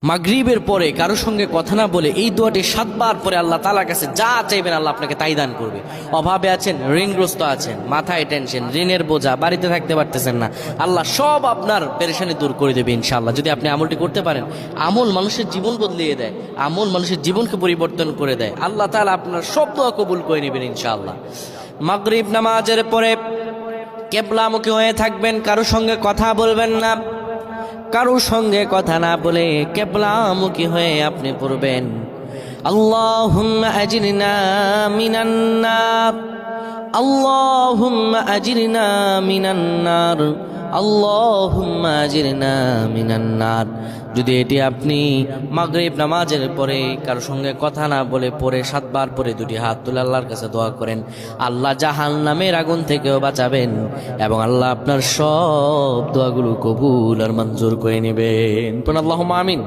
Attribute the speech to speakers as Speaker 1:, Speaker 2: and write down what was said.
Speaker 1: মাগরিবের পরে কারো সঙ্গে কথা না বলে এই দোয়াটি 7 বার পরে আল্লাহ তাআলার কাছে যা চাইবেন আল্লাহ আপনাকে তাই দান করবে। অভাবে আছেন, ঋণগ্রস্ত আছেন, মাথায় টেনশন, ঋণের বোঝা, বাড়িতে থাকতে পারতেছেন না, আল্লাহ সব আপনার পেরেশানি দূর করে দেবে ইনশাআল্লাহ, যদি আপনি আমলটি করতে পারেন। আমল মানুষের জীবন বদলিয়ে দেয়, আমল মানুষের জীবনকে পরিবর্তন করে দেয়। আল্লাহ তাআলা আপনার সব দোয়া কবুল করে নেবেন ইনশাআল্লাহ। মাগরিব নামাজের পরে কিবলামুখী হয়ে থাকবেন, কারো সঙ্গে কথা বলবেন না, কারো সঙ্গে কথা না বলে কিবলামুখী হয়ে আপনি পড়বেন আল্লাহুম্মা আজরিনা মিনান নার, আল্লাহুম্মা আজরিনা মিনান নার, আল্লাহুম্মা আজরিনা মিনান নার। যদি এটি আপনি মাগরিব নামাজের পরে কারো সঙ্গে কথা না বলে পড়ে 7 বার পরে দুটি হাত তুলে আল্লাহর কাছে দোয়া করেন, আল্লাহ জাহান্নামের আগুন থেকেও বাঁচাবেন এবং আল্লাহ আপনার সব দোয়াগুলো কবুল আর মঞ্জুর করে নেবেন। আল্লাহুম্মা আমিন।